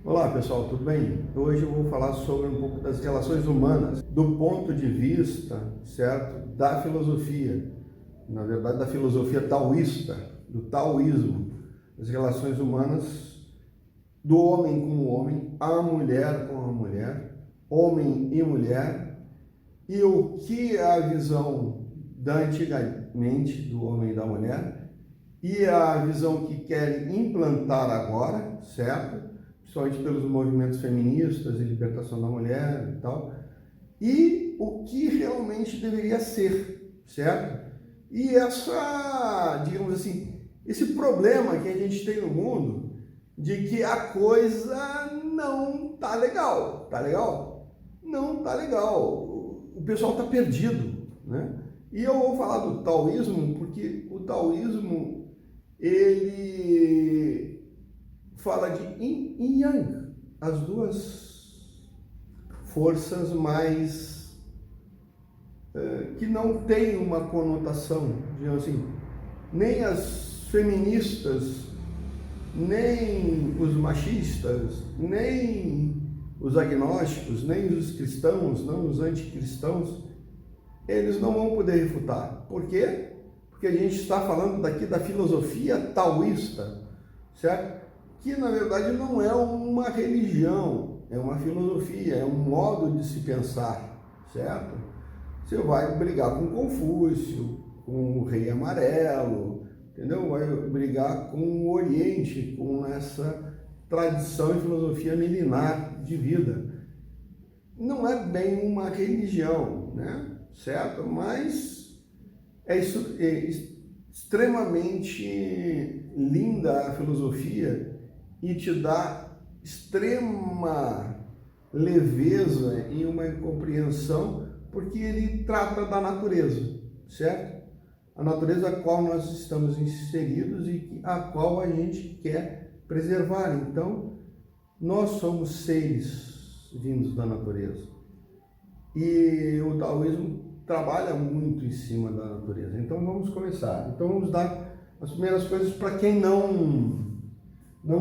Olá pessoal, tudo bem? Hoje eu vou falar sobre um pouco das relações humanas do ponto de vista, certo, da filosofia, na verdade da filosofia taoísta, do taoísmo, as relações humanas do homem com o homem, a mulher com a mulher, homem e mulher, e o que é a visão da antigamente do homem e da mulher e a visão que querem implantar agora, certo? Principalmente pelos movimentos feministas e libertação da mulher e tal, e o que realmente deveria ser, certo? E essa, digamos assim, esse problema que a gente tem no mundo de que a coisa não tá legal, tá legal? Não tá legal, o pessoal tá perdido, né? E eu vou falar do taoísmo porque o taoísmo, ele fala de yin e yang, as duas forças mais que não tem uma conotação, digamos assim, nem as feministas, nem os machistas, nem os agnósticos, nem os cristãos, não os anticristãos, eles não vão poder refutar. Por quê? Porque a gente está falando daqui da filosofia taoísta, certo? Que na verdade não é uma religião, é uma filosofia, é um modo de se pensar, certo? Você vai brigar com Confúcio, com o Rei Amarelo, entendeu? Vai brigar com o Oriente, com essa tradição e filosofia milenar de vida. Não é bem uma religião, né? Certo? Mas é extremamente linda a filosofia e te dá extrema leveza e uma compreensão, porque ele trata da natureza, certo? A natureza a qual nós estamos inseridos e a qual a gente quer preservar. Então, nós somos seres vindos da natureza. E o taoísmo trabalha muito em cima da natureza. Então, vamos começar. Então, vamos dar as primeiras coisas para quem não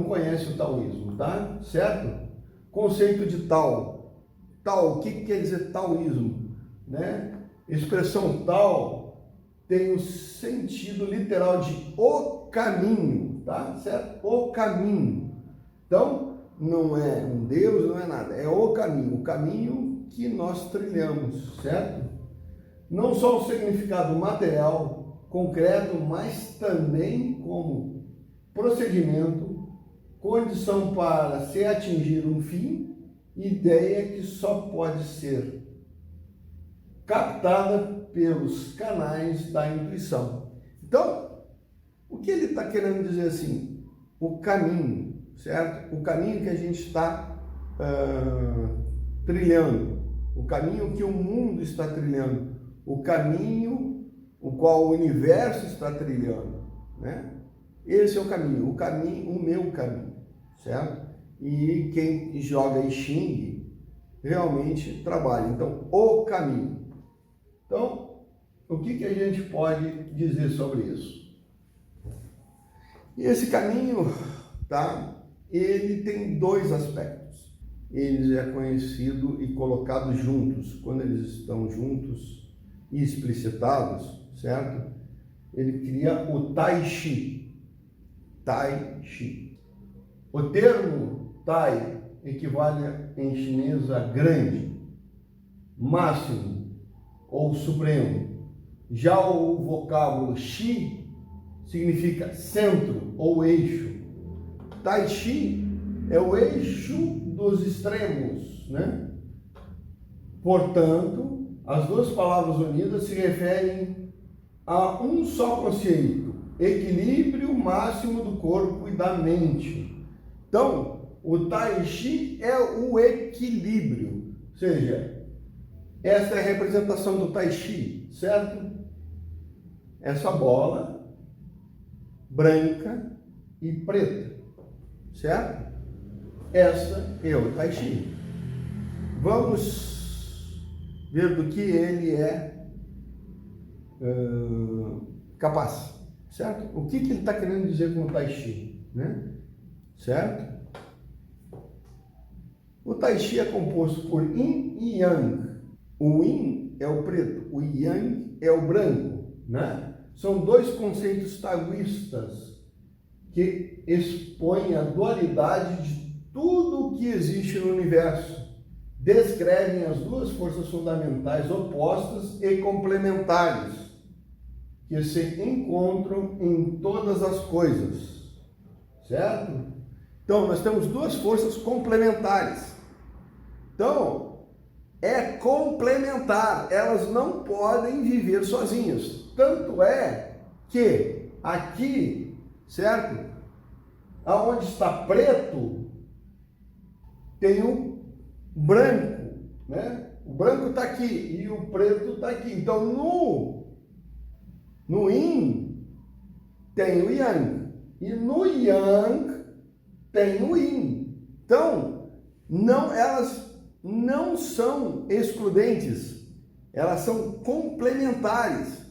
conhece o taoísmo, tá? Certo? Conceito de Tao. Tao, o que quer dizer taoísmo? Né? Expressão Tao tem o sentido literal de o caminho, tá? Certo? O caminho. Então, não é um Deus, não é nada, é o caminho que nós trilhamos, certo? Não só o significado material, concreto, mas também como procedimento, condição para se atingir um fim, ideia que só pode ser captada pelos canais da intuição. Então, o que ele está querendo dizer assim? O caminho, certo? O caminho que a gente está trilhando, o caminho que o mundo está trilhando, o caminho o qual o universo está trilhando, né? Esse é o caminho, o meu caminho, certo? E quem joga I Ching realmente trabalha. Então, o caminho. Então, o que a gente pode dizer sobre isso? E esse caminho, tá? Ele tem dois aspectos. Ele é conhecido e colocado juntos. Quando eles estão juntos e explicitados, certo? Ele cria o Tai Chi. Tai Chi. O termo Tai equivale em chinês a grande, máximo ou supremo. Já o vocábulo Chi significa centro ou eixo. Tai Chi é o eixo dos extremos, né? Portanto, as duas palavras unidas se referem a um só conceito: equilíbrio máximo do corpo e da mente. Então, o Tai Chi é o equilíbrio, ou seja, essa é a representação do Tai Chi, certo? Essa bola branca e preta, certo? Essa é o Tai Chi. Vamos ver do que ele é capaz, certo? O que ele está querendo dizer com o Tai Chi, né? Certo? Tai Chi é composto por Yin e Yang. O Yin é o preto, o Yang é o branco, né? São dois conceitos taoístas que expõem a dualidade de tudo o que existe no universo. Descrevem as duas forças fundamentais opostas e complementares que se encontram em todas as coisas, certo? Então, nós temos duas forças complementares. Então, é complementar, elas não podem viver sozinhas. Tanto é que aqui, certo? Aonde está preto, tem o branco, né? O branco está aqui e o preto está aqui. Então, no Yin tem o Yang e no Yang tem o Yin. Então, elas não são excludentes, elas são complementares.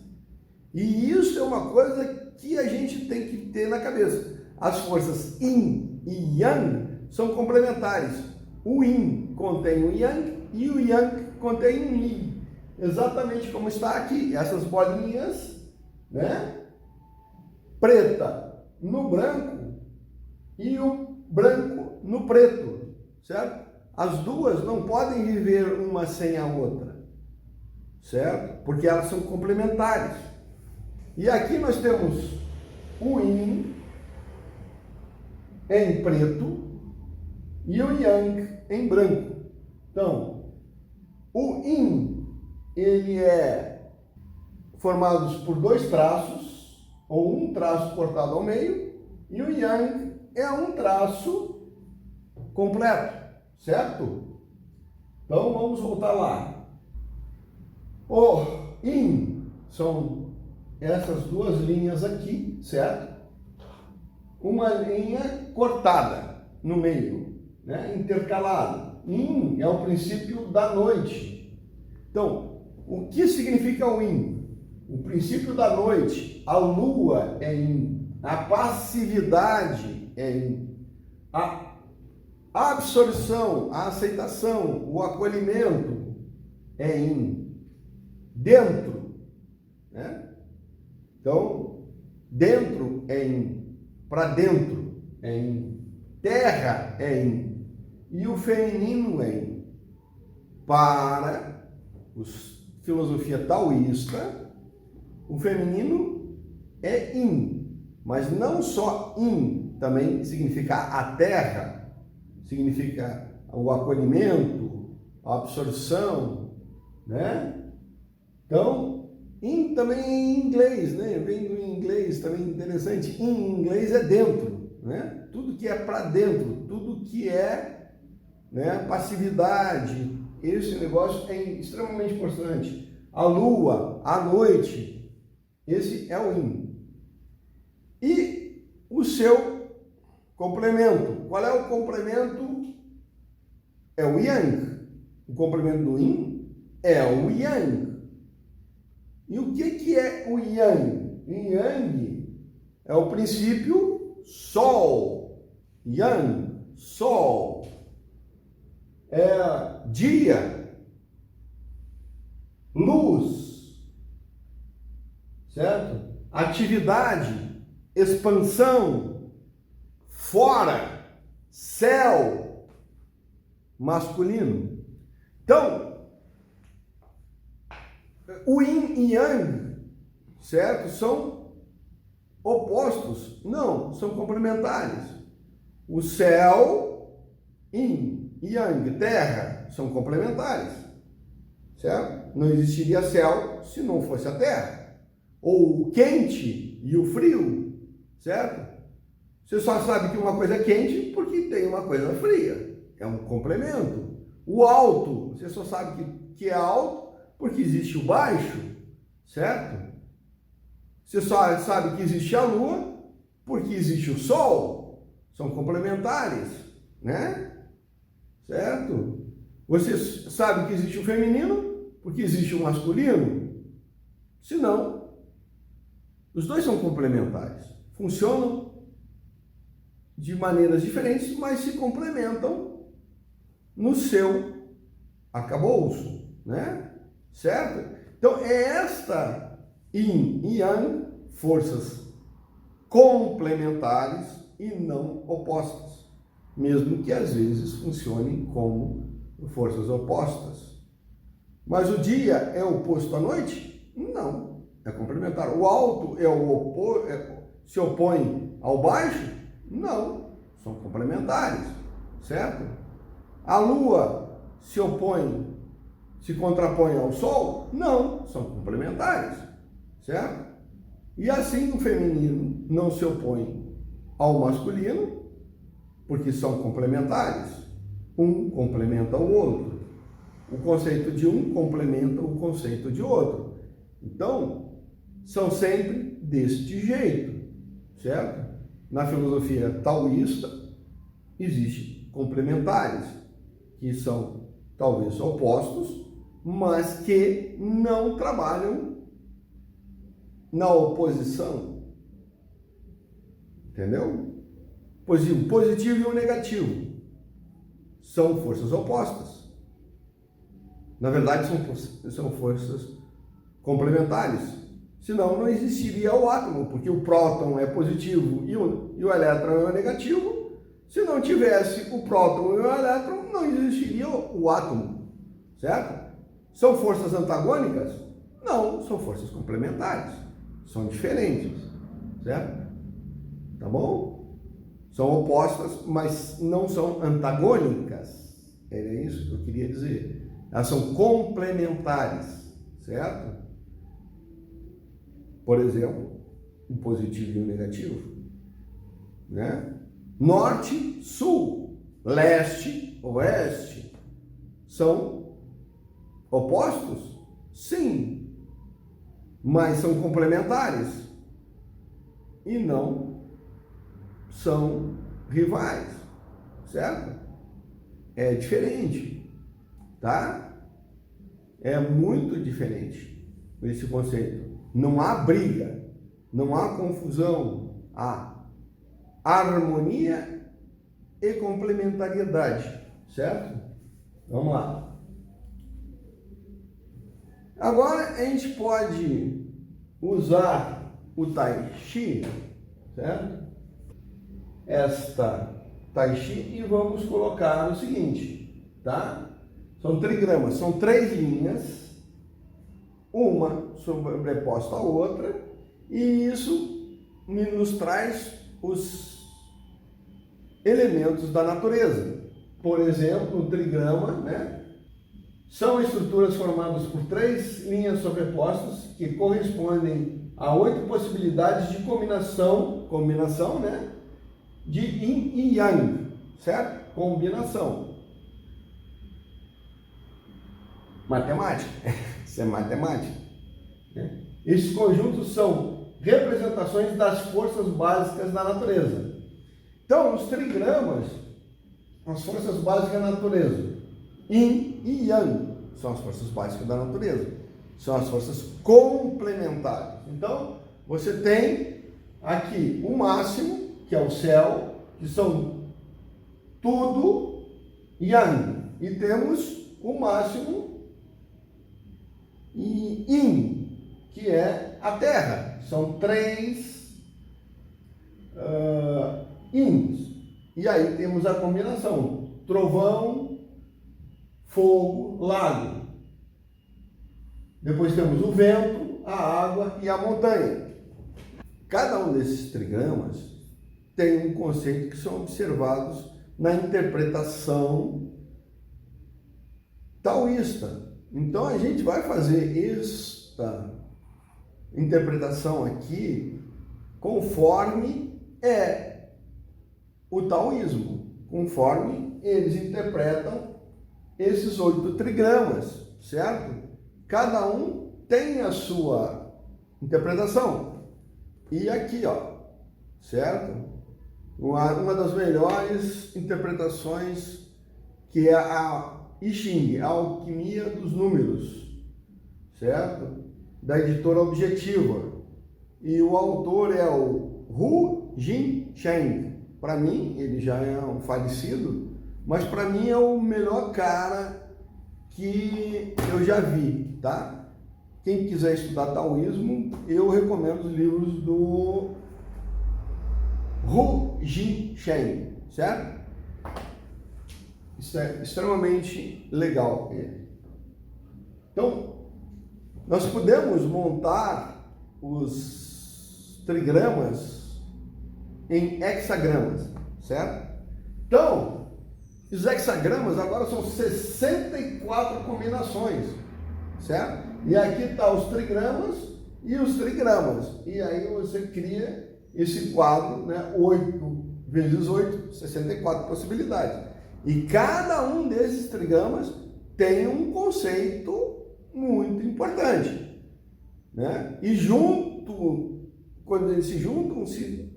E isso é uma coisa que a gente tem que ter na cabeça. As forças Yin e Yang são complementares. O Yin contém o Yang e o Yang contém o Yin. Exatamente como está aqui, essas bolinhas, né? Preta no branco e o branco no preto, certo? As duas não podem viver uma sem a outra, certo? Porque elas são complementares. E aqui nós temos o Yin em preto e o Yang em branco. Então, o Yin, ele é formado por dois traços, ou um traço cortado ao meio, e o Yang é um traço completo, certo? Então, vamos voltar lá. O Yin são essas duas linhas aqui, certo? Uma linha cortada no meio, né? Intercalada. Yin é o princípio da noite. Então, o que significa o Yin? O princípio da noite, a lua é Yin, a passividade é Yin, a absorção, a aceitação, o acolhimento é Yin. Dentro, né? Então, dentro é Yin, para dentro é Yin, terra é Yin, e o feminino é Yin. Para a filosofia taoísta, o feminino é Yin, mas não só Yin, também significa a terra, significa o acolhimento, a absorção, né? Então, Yin também é em inglês, né? Vem do inglês também interessante. Em inglês é dentro, né? Tudo que é para dentro, tudo que é, né, passividade, esse negócio é extremamente importante. A lua, a noite, esse é o Yin. E o seu complemento. Qual é o complemento? É o Yang. O complemento do Yin é o Yang. E o que é o Yang? O Yang é o princípio Sol. Yang, Sol. É dia, luz, certo? Atividade, expansão, fora, céu, masculino. Então, o Yin e Yang, certo? São opostos? Não, são complementares. O céu, Yin, Yang, terra, são complementares, certo? Não existiria céu se não fosse a terra. Ou o quente e o frio, certo? Você só sabe que uma coisa é quente porque tem uma coisa fria. É um complemento. O alto, você só sabe que é alto porque existe o baixo, certo? Você só sabe que existe a lua porque existe o sol. São complementares, né? Certo? Você sabe que existe o feminino porque existe o masculino. Se não, os dois são complementares. Funcionam de maneiras diferentes, mas se complementam no seu arcabouço, né? Certo? Então, é esta yin e yang, forças complementares e não opostas, mesmo que às vezes funcionem como forças opostas. Mas o dia é oposto à noite? Não, é complementar. O alto se opõe ao baixo? Não, são complementares, certo? A lua se contrapõe ao sol? Não, são complementares, certo? E assim o feminino não se opõe ao masculino, porque são complementares. Um complementa o outro. O conceito de um complementa o conceito de outro. Então, são sempre deste jeito, certo? Na filosofia taoísta, existem complementares, que são talvez opostos, mas que não trabalham na oposição. Entendeu? Positivo e o negativo são forças opostas. Na verdade, são forças complementares. Senão, não existiria o átomo, porque o próton é positivo e o elétron é negativo. Se não tivesse o próton e o elétron, não existiria o átomo. Certo? São forças antagônicas? Não, são forças complementares. São diferentes. Certo? Tá bom? São opostas, mas não são antagônicas. Era isso que eu queria dizer. Elas são complementares, certo? Por exemplo, o positivo e o negativo, né? Norte, sul, leste, oeste, são opostos? Sim, mas são complementares e não são rivais, certo? É diferente, tá? É muito diferente esse conceito. Não há briga, não há confusão, há harmonia e complementariedade, certo? Vamos lá. Agora a gente pode usar o Tai Chi, certo? Esta Tai Chi, e vamos colocar o seguinte, tá? São trigramas, são 3 linhas, uma sobreposta à outra, e isso nos traz os elementos da natureza. Por exemplo, o trigrama, né? São estruturas formadas por 3 linhas sobrepostas que correspondem a 8 possibilidades de combinação, né? De yin e yang, certo? Combinação. Matemática, isso é matemática. Né? Esses conjuntos são representações das forças básicas da natureza. Então, os trigramas, as forças básicas da natureza, yin e yang, são as forças básicas da natureza, são as forças complementares. Então, você tem aqui o máximo, que é o céu, que são tudo yang, e temos o máximo yin, que é a terra. São 3 yins. E aí temos a combinação: trovão, fogo, lago. Depois temos o vento, a água e a montanha. Cada um desses trigramas tem um conceito que são observados na interpretação taoísta. Então a gente vai fazer esta interpretação aqui conforme é o taoísmo, conforme eles interpretam esses 8 trigramas, certo? Cada um tem a sua interpretação. E aqui, ó, certo? Uma das melhores interpretações, que é a I Ching, a alquimia dos números, certo? Da editora Objetiva. E o autor é o Hu Jin Cheng. Para mim, ele já é um falecido, mas para mim é o melhor cara que eu já vi, tá? Quem quiser estudar taoísmo, eu recomendo os livros do Hu Jin-Shen, certo? Isso é extremamente legal. Então, nós podemos montar os trigramas em hexagramas, certo? Então, os hexagramas agora são 64 combinações, certo? E aqui está os trigramas e os trigramas. E aí você cria esse quadro, né? 8 vezes 8, 64 possibilidades. E cada um desses trigramas tem um conceito muito importante, né? E quando eles se juntam, se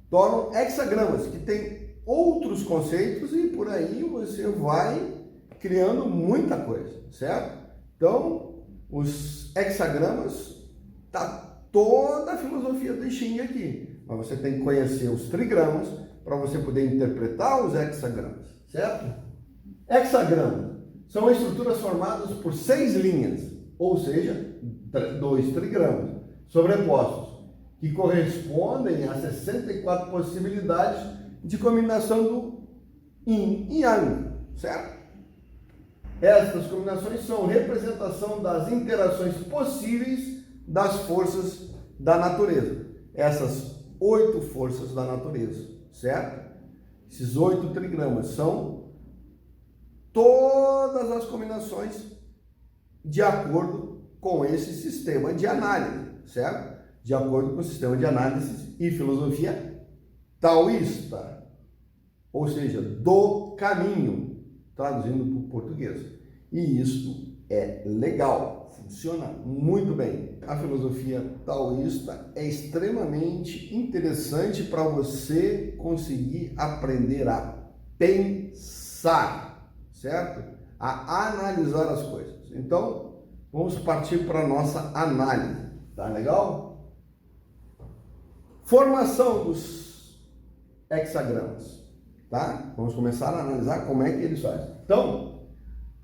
tornam hexagramas, que tem outros conceitos e por aí você vai criando muita coisa, certo? Então, os hexagramas, tá toda a filosofia do I Ching aqui, mas você tem que conhecer os trigramas para você poder interpretar os hexagramas, certo? Hexagrama são estruturas formadas por 6 linhas, ou seja, 2 trigramas sobrepostos, que correspondem a 64 possibilidades de combinação do Yin e Yang, certo? Estas combinações são representação das interações possíveis das forças da natureza. Essas 8 forças da natureza, certo? Esses 8 trigramas são todas as combinações de acordo com esse sistema de análise, certo? De acordo com o sistema de análise e filosofia taoísta, ou seja, do caminho, traduzindo para o português. E isso é legal, funciona muito bem. A filosofia taoísta é extremamente interessante para você conseguir aprender a pensar, certo? A analisar as coisas. Então, vamos partir para a nossa análise, tá legal? Formação dos hexagramas, tá? Vamos começar a analisar como é que eles fazem. Então,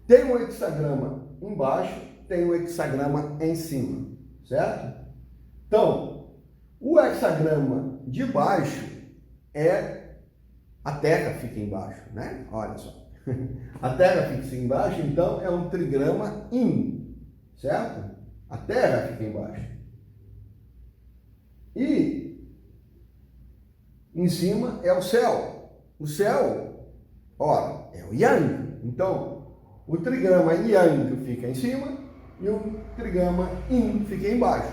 tem um hexagrama embaixo, tem um hexagrama em cima, certo? Então, o hexagrama de baixo é a Terra, fica embaixo, né? Olha só. A Terra fica embaixo, então é um trigrama Yin, certo? A Terra fica embaixo. E em cima é o céu. O céu, ora, é o Yang. Então, o trigrama Yang fica em cima e o trigrama Yin fica embaixo.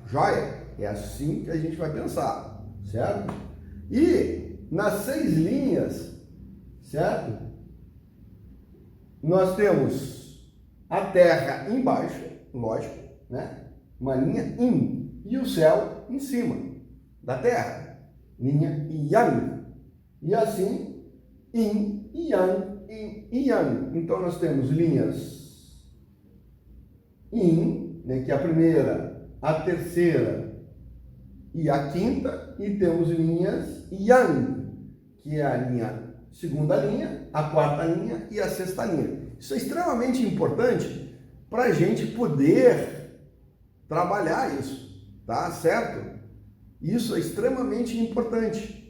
Joia? É assim que a gente vai pensar, certo? E nas 6 linhas, certo? Nós temos a Terra embaixo, lógico, né? Uma linha Yin, e o céu em cima da Terra, linha Yang. E assim, Yin e Yang, Yin e Yang. Então nós temos linhas Yin, né, que é a primeira, a terceira e a quinta, e temos linhas Yang, que é a segunda linha, a quarta linha e a sexta linha. Isso é extremamente importante para a gente poder trabalhar isso, tá certo? Isso é extremamente importante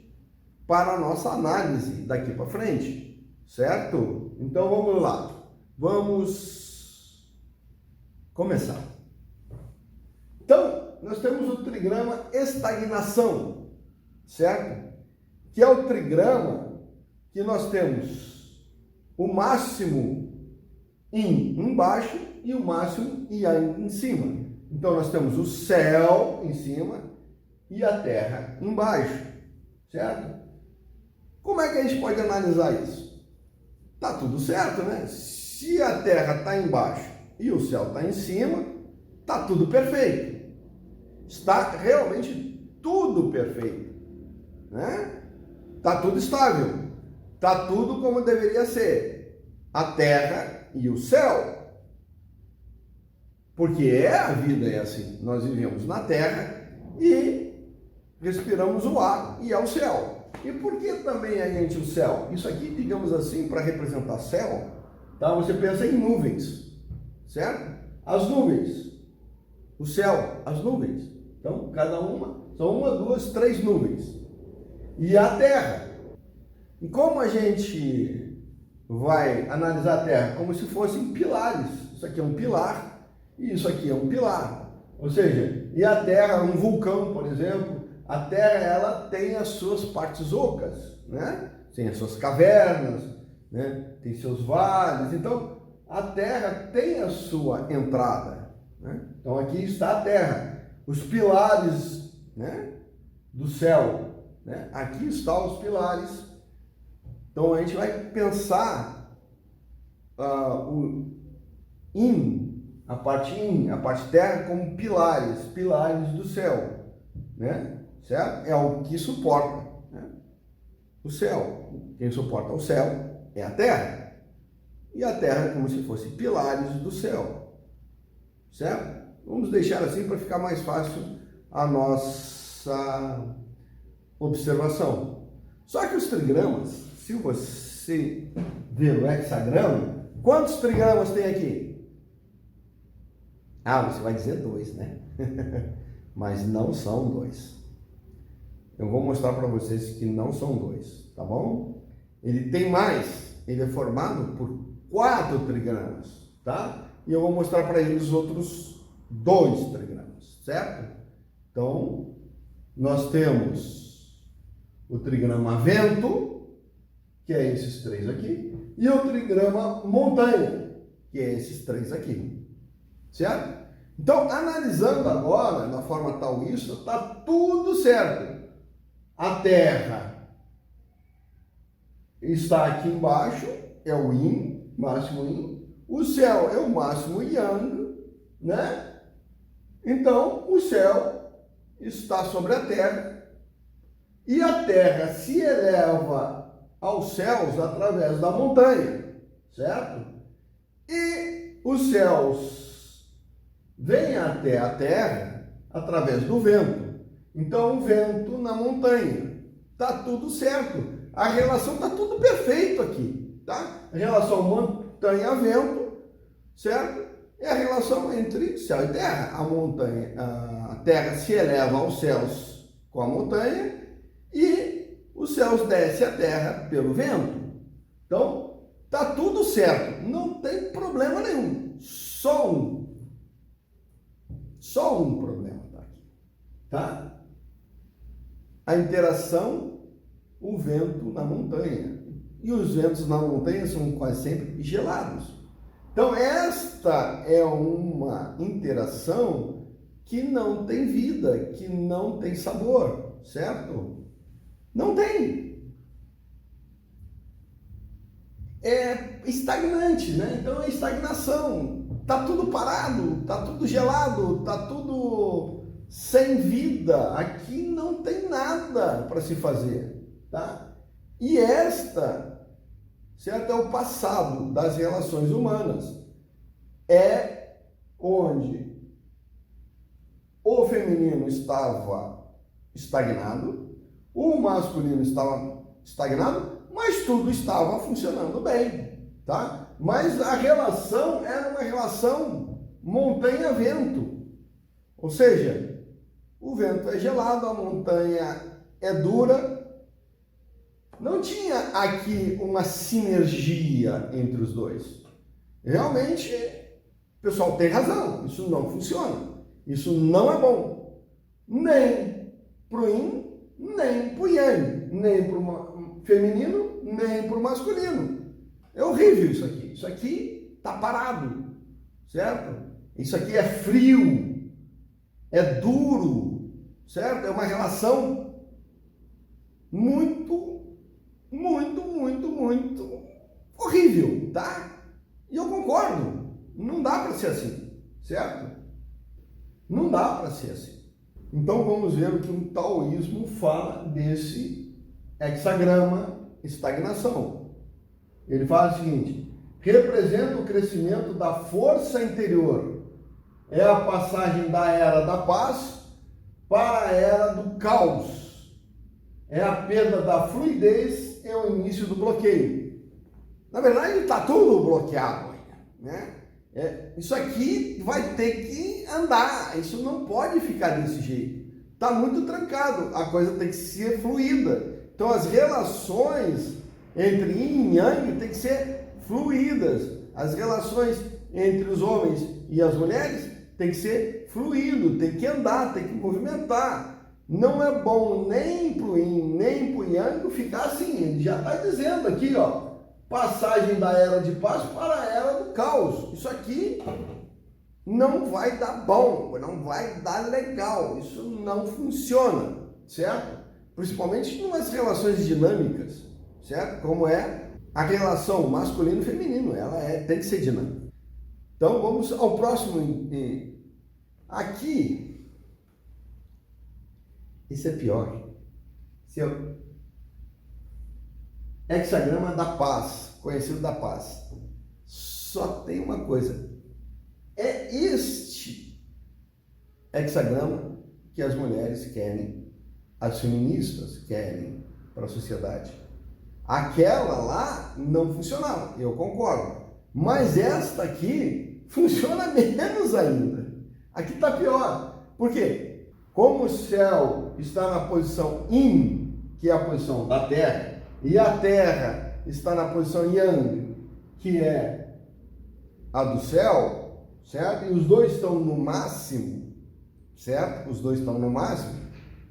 para a nossa análise daqui para frente, certo? Então vamos lá, vamos começar. Então, nós temos o trigrama estagnação, certo? Que é o trigrama que nós temos o máximo Yin embaixo e o máximo Yang em cima. Então nós temos o céu em cima e a terra embaixo, certo? Como é que a gente pode analisar isso? Tá tudo certo, né? Se a terra está embaixo e o céu está em cima, tá tudo perfeito. Está realmente tudo perfeito, né? Tá tudo estável. Tá tudo como deveria ser. A terra e o céu. Porque a vida é assim. Nós vivemos na terra e respiramos o ar e é o céu. E por que também a gente o céu? Isso aqui, digamos assim, para representar céu, tá? Você pensa em nuvens, certo? As nuvens, o céu, as nuvens. Então, cada uma, são uma, duas, três nuvens. E a terra. E como a gente vai analisar a terra? Como se fossem pilares. Isso aqui é um pilar e isso aqui é um pilar. Ou seja, e a terra, um vulcão, por exemplo, a terra, ela tem as suas partes ocas, né? Tem as suas cavernas, né? Tem seus vales. Então, a terra tem a sua entrada, né? Então, aqui está a terra, os pilares, né, do céu, né? Aqui estão os pilares. Então, a gente vai pensar a parte terra como pilares do céu, né? Certo? É o que suporta, né, o céu. Quem suporta o céu é a terra. E a terra é como se fosse pilares do céu, certo? Vamos deixar assim para ficar mais fácil a nossa observação. Só que os trigramas, se você ver o hexagrama, quantos trigramas tem aqui? Ah, você vai dizer 2, né? Mas não são 2. Eu vou mostrar para vocês que não são 2, tá bom? Ele tem mais, ele é formado por 4 trigramas, tá? E eu vou mostrar para eles os outros 2 trigramas, certo? Então, nós temos o trigrama vento, que é esses 3 aqui, e o trigrama montanha, que é esses 3 aqui, certo? Então, analisando agora, na forma taoísta, está tudo certo. A terra está aqui embaixo, é o yin, máximo yin. O céu é o máximo yang, né? Então, o céu está sobre a terra e a terra se eleva aos céus através da montanha, certo? E os céus vêm até a terra através do vento. Então, o vento na montanha. Tá tudo certo. A relação tá tudo perfeito aqui, tá? A relação montanha-vento, certo? É a relação entre céu e terra. A montanha, a terra se eleva aos céus com a montanha e os céus descem a terra pelo vento. Então, tá tudo certo. Não tem problema nenhum. Só um problema tá aqui, tá? A interação, o vento na montanha. E os ventos na montanha são quase sempre gelados. Então, esta é uma interação que não tem vida, que não tem sabor, certo? Não tem. É estagnante, né? Então, é estagnação. Tá tudo parado, tá tudo gelado, tá tudo sem vida. Aqui não tem nada para se fazer, tá? E certo, é o passado das relações humanas. É onde o feminino estava estagnado, o masculino estava estagnado, mas tudo estava funcionando bem, tá? Mas a relação era uma relação montanha-vento. Ou seja, o vento é gelado, a montanha é dura. Não tinha aqui uma sinergia entre os dois. Realmente, o pessoal tem razão. Isso não funciona. Isso não é bom. Nem para o yin, nem para o yang. Nem para o feminino, nem para o masculino. É horrível isso aqui. Isso aqui está parado. Certo? Isso aqui é frio. É duro. Certo? É uma relação muito horrível, tá? E eu concordo, não dá para ser assim, certo? Não dá para ser assim. Então vamos ver o que o taoísmo fala desse hexagrama estagnação. Ele fala o seguinte: representa o crescimento da força interior, é a passagem da era da paz para a era do caos. é a perda da fluidez e o início do bloqueio. Na verdade, está tudo bloqueado, né? Isso aqui vai ter que andar, isso não pode ficar desse jeito. Está muito trancado, a coisa tem que ser fluida. Então, as relações entre yin e yang tem que ser fluídas. As relações entre os homens e as mulheres tem que ser fluido, tem que andar, tem que movimentar. Não é bom nem para o yin, nem para o yang ficar assim. Ele já está dizendo aqui, ó, passagem da era de paz para a era do caos. Isso aqui não vai dar bom, não vai dar legal. Isso não funciona, certo? Principalmente em umas relações dinâmicas, certo? Como é a relação masculino e feminino, ela tem que ser dinâmica. Então vamos ao próximo. Aqui, isso é pior. Seu hexagrama da paz, conhecido da paz. Só tem uma coisa. É este hexagrama que as mulheres querem, as feministas querem para a sociedade. Aquela lá não funcionava, eu concordo. Mas esta aqui funciona menos ainda. Aqui está pior. Por quê? Como o céu está na posição yin, que é a posição da Terra, e a Terra está na posição yang, que é a do céu, certo? E os dois estão no máximo, certo? Os dois estão no máximo.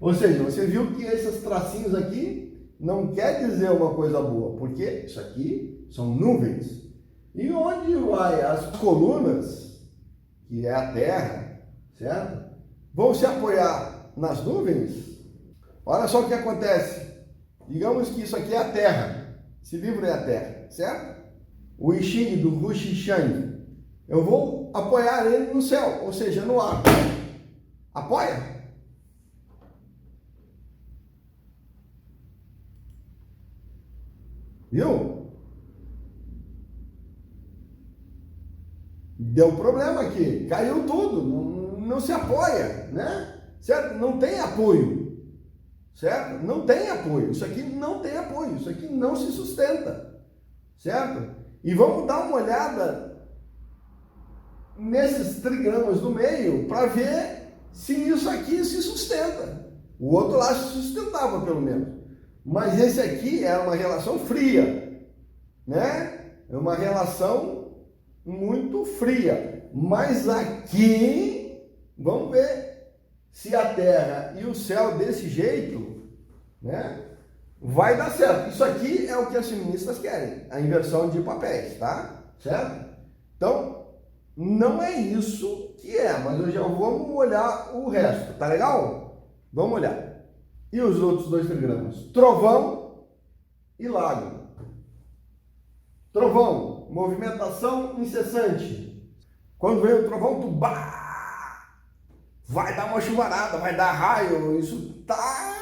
Ou seja, você viu que esses tracinhos aqui não quer dizer uma coisa boa, porque isso aqui são nuvens. E onde vai as colunas, que é a Terra, certo? Vão se apoiar nas nuvens? Olha só o que acontece. Digamos que isso aqui é a Terra. Esse livro é a Terra, certo? O I Ching do Hu Shishang. Eu vou apoiar ele no céu, ou seja, no ar. Apoia? Viu? Deu problema aqui, caiu tudo, não se apoia, né? Certo? Não tem apoio, certo? Não tem apoio, isso aqui não tem apoio, isso aqui não se sustenta, certo? E vamos dar uma olhada nesses trigramas do meio para ver se isso aqui se sustenta. O outro lá se sustentava, pelo menos. Mas esse aqui era uma relação fria, né? É uma relação muito fria. Mas aqui, vamos ver se a Terra e o céu desse jeito, né? Vai dar certo. Isso aqui é o que as feministas querem, a inversão de papéis, tá? Certo? Então, não é isso que é, mas eu já vamos olhar o resto, tá legal? Vamos olhar. E os outros dois trigramas? Trovão e lago. Trovão, movimentação incessante. Quando vem o trovão, tu vai dar uma chuvarada, vai dar raio. Isso tá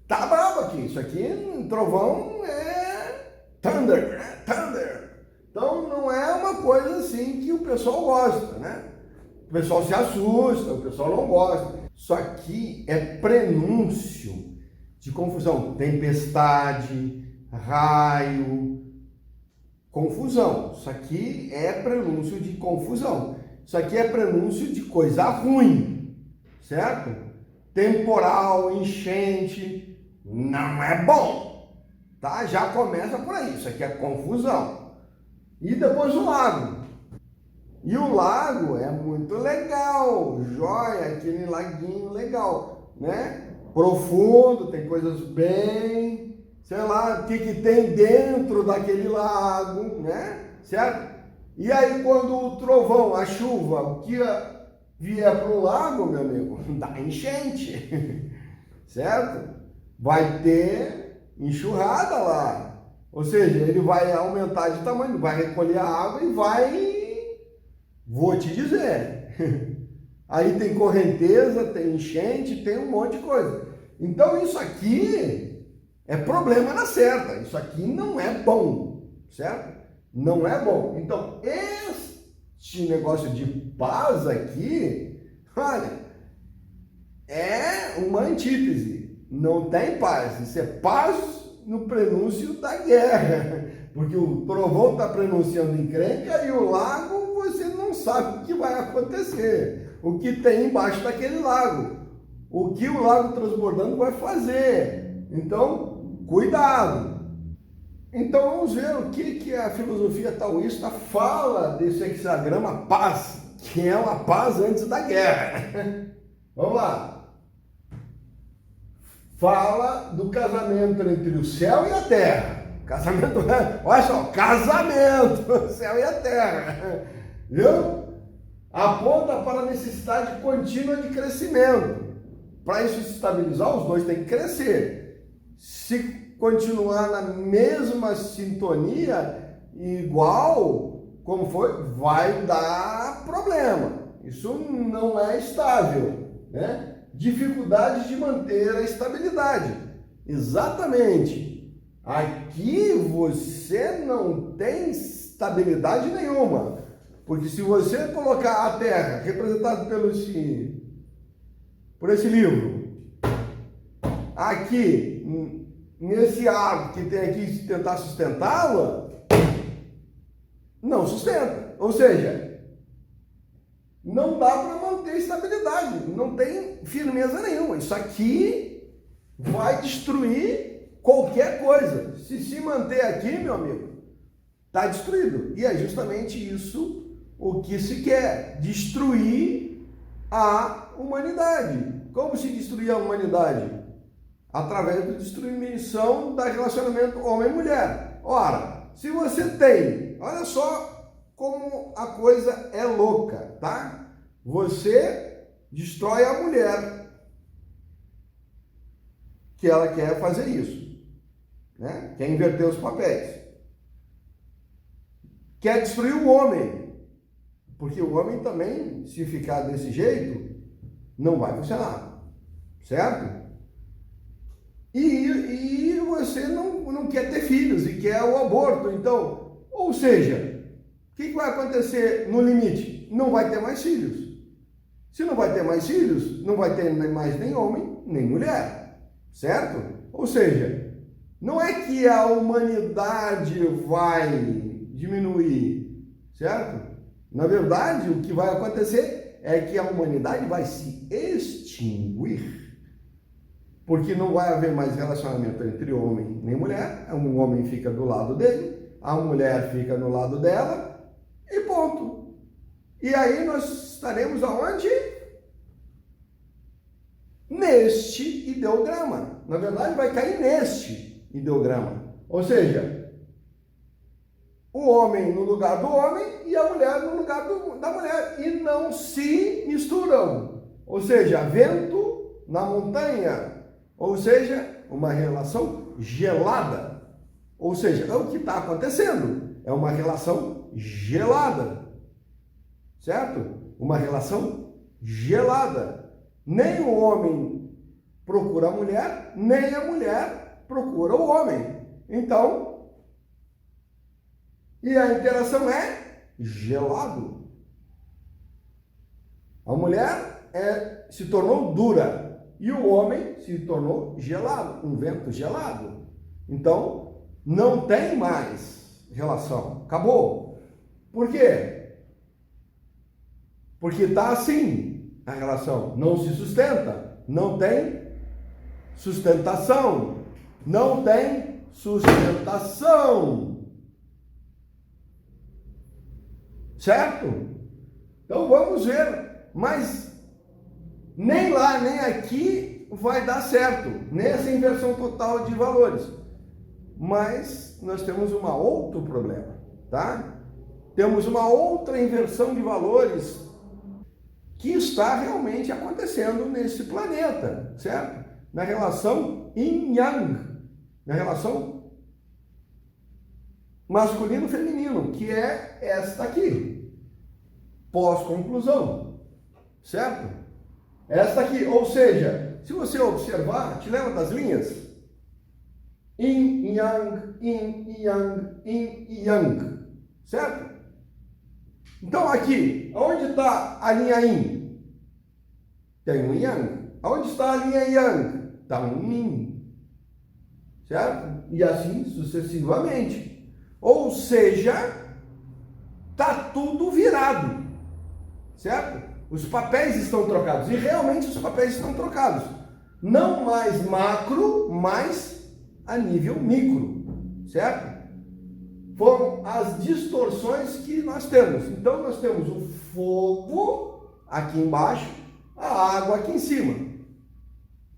bravo aqui. Isso aqui, trovão é thunder, né? Thunder. Então não é uma coisa assim que o pessoal gosta, né? O pessoal se assusta, o pessoal não gosta. Isso aqui é prenúncio de confusão. Tempestade, raio, confusão. Isso aqui é prenúncio de confusão. Isso aqui é prenúncio de coisa ruim, certo? Temporal, enchente, não é bom, tá? Já começa por aí. Isso aqui é confusão. E depois o lago. E o lago é muito legal, joia, aquele laguinho legal, né? Profundo, tem coisas bem, sei lá, o que tem dentro daquele lago, né? Certo? E aí quando o trovão, a chuva, o que vier para o lago, meu amigo, dá enchente, certo? Vai ter enxurrada lá, ou seja, ele vai aumentar de tamanho, vai recolher a água e vai... Vou te dizer, aí tem correnteza, tem enchente, tem um monte de coisa. Então isso aqui é problema na certa, isso aqui não é bom, certo? Não é bom. Então este negócio de paz aqui, olha, é uma antítese. não tem paz. Isso é paz no prenúncio da guerra. Porque o trovão está prenunciando encrenca e o lago você não sabe o que vai acontecer. O que tem embaixo daquele lago. O que o lago transbordando vai fazer. Então, cuidado. Então vamos ver o que a filosofia taoísta fala desse hexagrama paz, que é uma paz antes da guerra. Vamos lá. Fala do casamento entre o céu e a terra. Casamento, olha só, casamento, o céu e a terra. Viu? Aponta para a necessidade contínua de crescimento. Para isso se estabilizar, os dois têm que crescer. Se continuar na mesma sintonia, igual como foi, vai dar problema. Isso não é estável, né? Dificuldade de manter a estabilidade. Exatamente. Aqui você não tem estabilidade nenhuma. Porque se você colocar a Terra, representada por esse livro, aqui, nesse arco que tem aqui, tentar sustentá-la, não sustenta. Ou seja, não dá para manter estabilidade, não tem firmeza nenhuma. Isso aqui vai destruir qualquer coisa. Se manter aqui, meu amigo, está destruído. E é justamente isso o que se quer, destruir a humanidade. Como se destruir a humanidade? Através da destruição do relacionamento homem-mulher. Ora, se você tem, olha só como a coisa é louca, tá? Você destrói a mulher, que ela quer fazer isso, né? Quer inverter os papéis. Quer destruir o homem, porque o homem também, se ficar desse jeito, não vai funcionar, certo? E você não quer ter filhos e quer o aborto. Então, ou seja, o que vai acontecer no limite? Não vai ter mais filhos. Se não vai ter mais filhos, não vai ter mais nem homem, nem mulher, certo? Ou seja, não é que a humanidade vai diminuir, certo? Na verdade, o que vai acontecer é que a humanidade vai se extinguir. Porque não vai haver mais relacionamento entre homem nem mulher. Um homem fica do lado dele, a mulher fica no lado dela e ponto. E aí nós estaremos aonde? Neste ideograma. Na verdade, vai cair neste ideograma. Ou seja, o homem no lugar do homem e a mulher no lugar da mulher. E não se misturam. Ou seja, vento na montanha. Ou seja, uma relação gelada. Ou seja, é o que está acontecendo. É uma relação gelada. Certo? Uma relação gelada. Nem o homem procura a mulher, nem a mulher procura o homem. Então, e a interação é gelado. A mulher se tornou dura. E o homem se tornou gelado, um vento gelado. Então, não tem mais relação. Acabou. Por quê? Porque está assim a relação. Não se sustenta. Não tem sustentação. Não tem sustentação. Certo? Então, vamos ver. Mas nem lá, nem aqui vai dar certo, nessa inversão total de valores. Mas nós temos um outro problema, tá? Temos uma outra inversão de valores que está realmente acontecendo nesse planeta, certo? Na relação yin-yang, na relação masculino-feminino, que é esta aqui, pós-conclusão, certo? Esta aqui, ou seja, se você observar, te lembra das linhas? Yin, yang, yin, yang, yin, yang, certo? Então aqui, onde está a linha yin? Tem um yang. Onde está a linha yang? está um yin, certo? E assim sucessivamente. Ou seja, está tudo virado, certo? Os papéis estão trocados, e realmente os papéis estão trocados. Não mais macro, mas a nível micro, certo? Foram as distorções que nós temos. Então nós temos o fogo aqui embaixo, a água aqui em cima.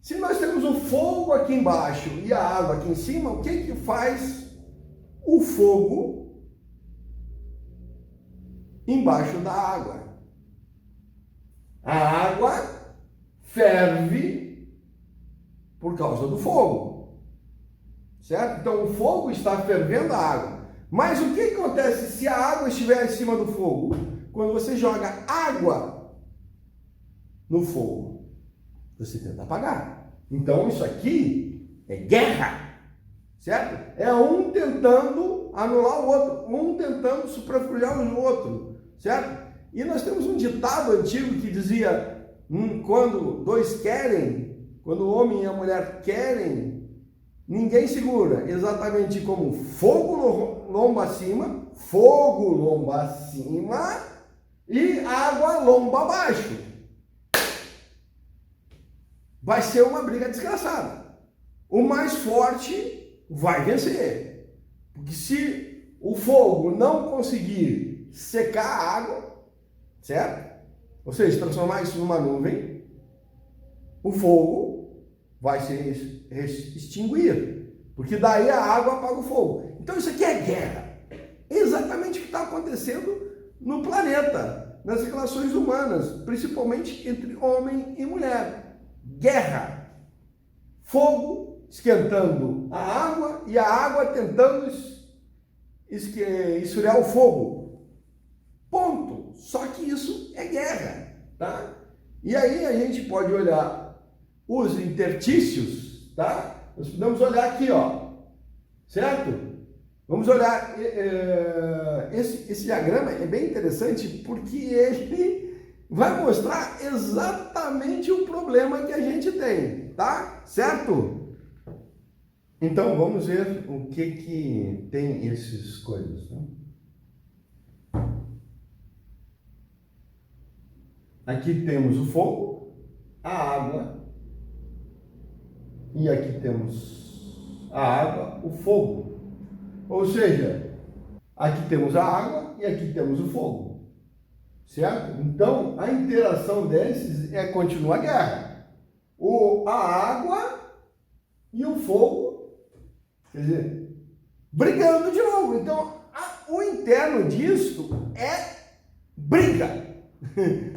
Se nós temos o fogo aqui embaixo e a água aqui em cima, o que faz o fogo embaixo da água? A água ferve por causa do fogo, certo? Então o fogo está fervendo a água. Mas o que acontece se a água estiver em cima do fogo? Quando você joga água no fogo, você tenta apagar. Então isso aqui é guerra, certo? É um tentando anular o outro, um tentando superfluar o outro, certo? E nós temos um ditado antigo que dizia, quando dois querem, quando o homem e a mulher querem, ninguém segura. Exatamente como fogo lomba acima e água lomba abaixo. Vai ser uma briga desgraçada. O mais forte vai vencer. Porque se o fogo não conseguir secar a água, certo? Ou seja, transformar isso numa nuvem, o fogo vai se extinguir. Porque daí a água apaga o fogo. Então isso aqui é guerra. Exatamente o que está acontecendo no planeta, nas relações humanas, principalmente entre homem e mulher. Guerra. Fogo esquentando a água e a água tentando esfriar o fogo. Ponto. Só que isso é guerra, tá? E aí a gente pode olhar os intertícios, tá? Nós podemos olhar aqui, ó, certo? Vamos olhar, esse diagrama é bem interessante porque ele vai mostrar exatamente o problema que a gente tem, tá? Certo? Então, vamos ver o que tem essas coisas, né? Aqui temos o fogo, a água, e aqui temos a água, o fogo. Ou seja, aqui temos a água e aqui temos o fogo, certo? Então, a interação desses continua a guerra. A água e o fogo, quer dizer, brigando de novo. Então, o interno disso é briga,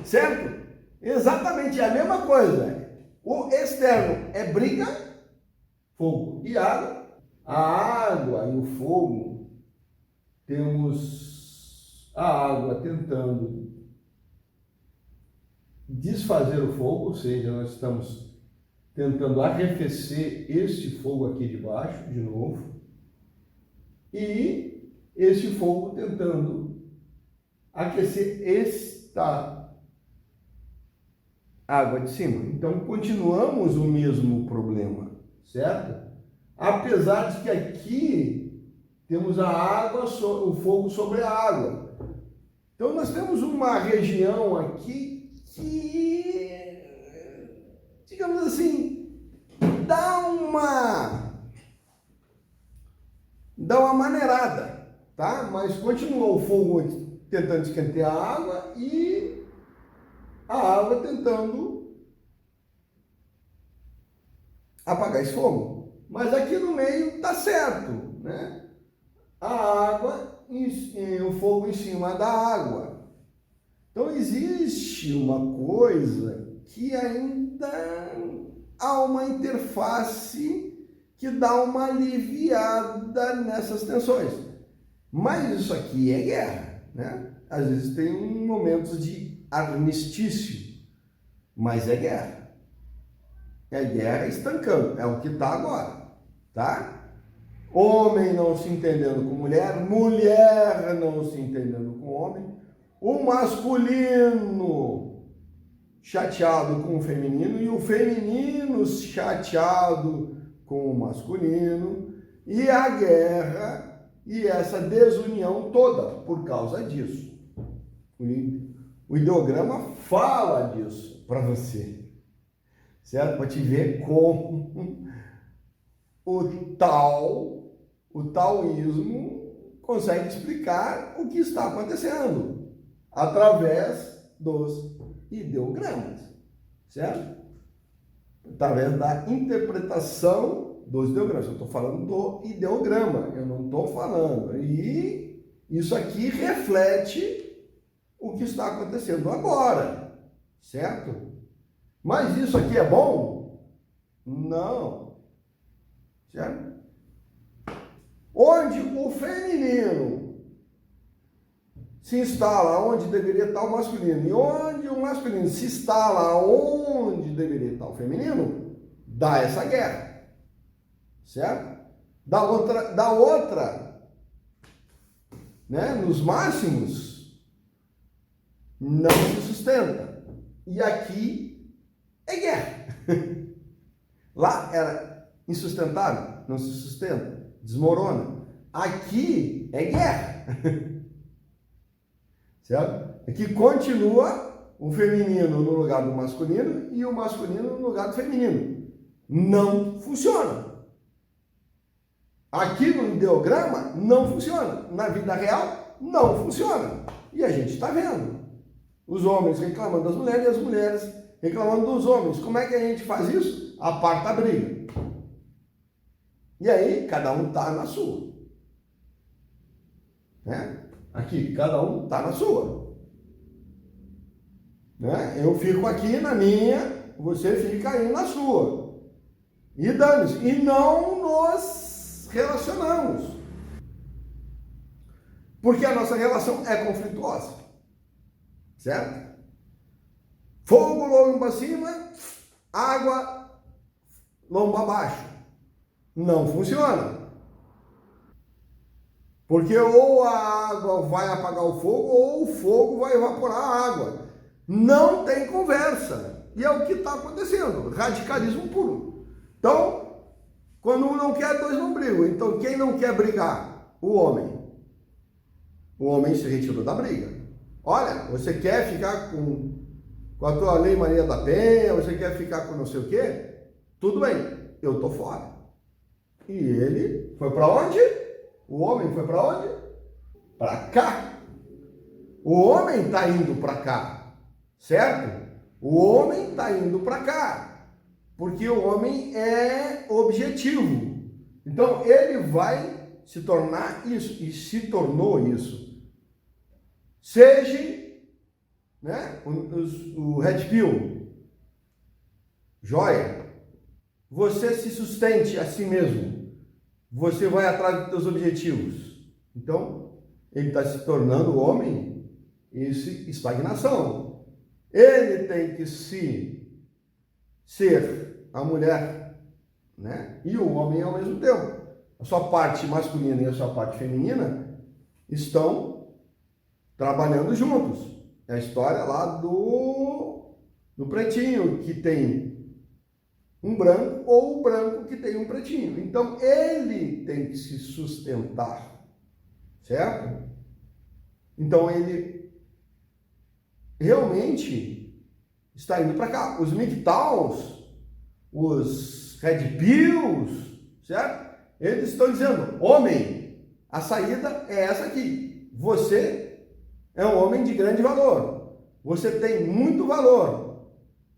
certo? Exatamente a mesma coisa. O externo é briga, fogo e água. A água e o fogo, temos a água tentando desfazer o fogo, ou seja, nós estamos tentando arrefecer este fogo aqui de baixo, de novo, e este fogo tentando aquecer esta água de cima. Então, continuamos o mesmo problema, certo? Apesar de que aqui temos a água, o fogo sobre a água. Então nós temos uma região aqui que, digamos assim, dá uma maneirada, tá? Mas continua o fogo tentando esquentar a água e a água tentando apagar esse fogo. Mas aqui no meio tá certo, né? A água e o fogo em cima da água. Então existe uma coisa que ainda há uma interface que dá uma aliviada nessas tensões. Mas isso aqui é guerra, né? Às vezes tem momentos de armistício, mas é guerra. É guerra estancando, é o que está agora. Tá? Homem não se entendendo com mulher, mulher não se entendendo com homem, o masculino chateado com o feminino e o feminino chateado com o masculino, e a guerra e essa desunião toda por causa disso. O ideograma fala disso para você, certo? Para te ver como o taoísmo consegue explicar o que está acontecendo através dos ideogramas, certo? Através da interpretação dos ideogramas. Eu estou falando do ideograma, eu não estou falando. E isso aqui reflete o que está acontecendo agora, certo? Mas isso aqui é bom? Não. Certo? Onde o feminino se instala onde deveria estar o masculino, e onde o masculino se instala onde deveria estar o feminino, dá essa guerra, certo? Da outra, né, nos máximos, não se sustenta. E aqui é guerra. Lá era insustentável, não se sustenta, desmorona. Aqui é guerra. Certo? Aqui continua o feminino no lugar do masculino e o masculino no lugar do feminino. Não funciona. Aqui no ideograma não funciona. Na vida real não funciona. E a gente está vendo. Os homens reclamando das mulheres e as mulheres reclamando dos homens. Como é que a gente faz isso? Aparta a briga. E aí cada um está na sua. Né? Aqui, cada um está na sua. Né? Eu fico aqui na minha, você fica aí na sua. E dane-se. E não nos relacionamos. Porque a nossa relação é conflituosa. Certo? Fogo, lomba acima, água, lomba abaixo. Não funciona. Porque ou a água vai apagar o fogo, ou o fogo vai evaporar a água. Não tem conversa. E é o que está acontecendo. Radicalismo puro. Então, quando um não quer, dois não brigam. Então, quem não quer brigar? O homem. O homem se retirou da briga. Olha, você quer ficar com a tua Lei Maria da Penha, você quer ficar com não sei o quê? Tudo bem, eu tô fora. E ele foi para onde? O homem foi para onde? Para cá. O homem está indo para cá, certo? O homem está indo para cá, porque o homem é objetivo. Então ele vai se tornar isso, e se tornou isso. Seja, né, o Red Pill, joia, você se sustente a si mesmo, você vai atrás dos seus objetivos. Então, ele está se tornando homem em estagnação. Ele tem que ser a mulher, né, e o homem ao mesmo tempo. A sua parte masculina e a sua parte feminina estão trabalhando juntos. É a história lá do pretinho, que tem um branco, ou o branco que tem um pretinho. Então, ele tem que se sustentar, certo? Então, ele realmente está indo para cá. Os MGTOWs, os Red Pills, certo? Eles estão dizendo, homem, a saída é essa aqui. Você é um homem de grande valor. Você tem muito valor,